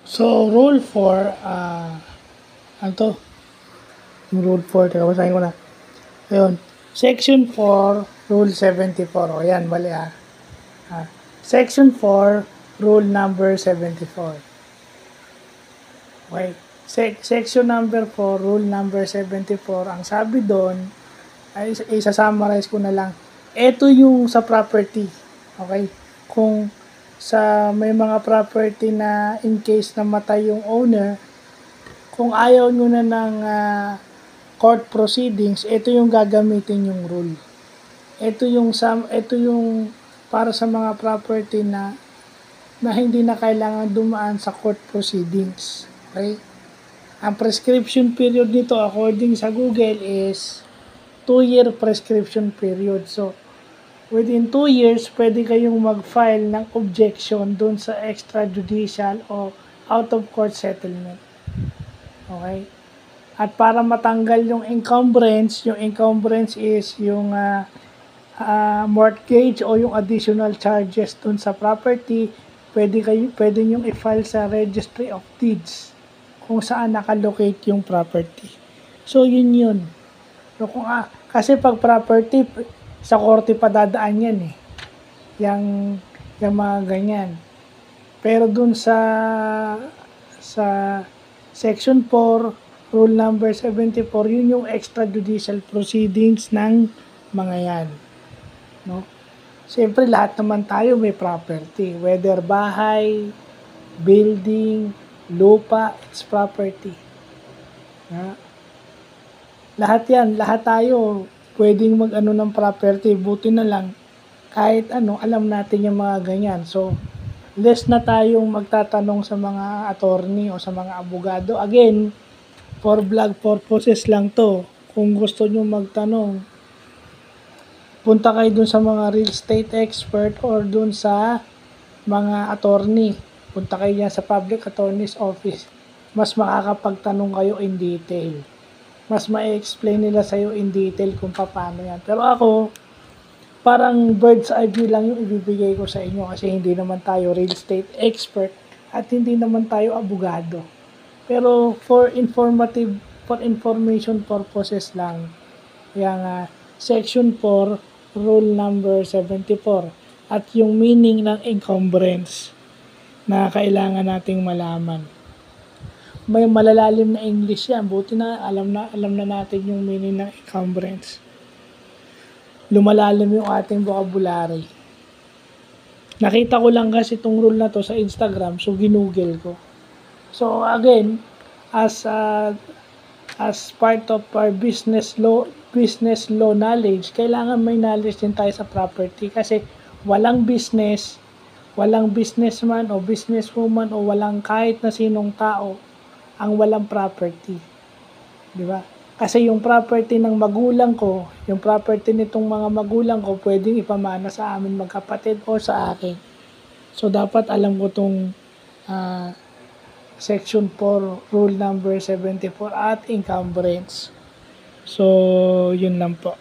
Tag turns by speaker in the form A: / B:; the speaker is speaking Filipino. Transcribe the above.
A: So, Rule 4, ano to? Yung Rule 4, teka, basahin ko na. Ayun. Section 4, Rule 74. O, yan, bali Section 4, Rule number 74. Okay. Section number 4, Rule number 74. Ang sabi doon, ay isa-summarize ko na lang. Ito yung sa property. Okay? Kung sa may mga property na in case na matay yung owner, kung ayaw nyo na ng court proceedings, ito yung gagamitin yung rule. Ito yung para sa mga property na hindi na kailangan dumaan sa court proceedings. Okay? Ang prescription period nito according sa Google is 2-year prescription period. So, within 2 years, pwede kayong mag-file ng objection dun sa extrajudicial o out-of-court settlement. Okay? At para matanggal yung encumbrance is yung mortgage o yung additional charges dun sa property, pwede nyong i-file sa Registry of Deeds kung saan nakalocate yung property. So, yun. So, kasi pag property, sa korte pa dadaan yan eh. Yung mga ganyan. Pero dun sa Section 4, Rule number 74, yun yung extrajudicial proceedings ng mga yan. No? Siyempre, lahat naman tayo may property. Whether bahay, building, lupa, it's property. Lahat tayo pwedeng mag-ano ng property. Buti na lang, kahit alam natin yung mga ganyan. So, less na tayong magtatanong sa mga attorney o sa mga abogado. Again, for vlog purposes lang to. Kung gusto nyo magtanong, punta kayo dun sa mga real estate expert or dun sa mga attorney. Punta kayo yan sa public attorney's office. Mas makakapagtanong kayo in detail. Mas ma-explain nila sa'yo in detail kung paano yan. Pero ako, parang bird's eye view lang yung ibibigay ko sa inyo kasi hindi naman tayo real estate expert at hindi naman tayo abogado. Pero for information purposes lang, yung Section 4, Rule number 74 at yung meaning ng encumbrance na kailangan nating malaman. May malalalim na English yan. Buti na alam na natin yung meaning ng encumbrance. Lumalalim yung ating vocabulary. Nakita ko lang kasi itong rule na to sa Instagram, so ginugel ko. So again, as part of our business law knowledge, kailangan may knowledge din tayo sa property kasi walang businessman o businesswoman o walang kahit na sinong tao ang walang property. Di ba? Kasi yung property ng magulang ko, yung property nitong mga magulang ko, pwedeng ipamana sa amin magkapatid o sa akin. So, dapat alam ko itong Section 4, Rule number 74 at encumbrance. So, yun lang po.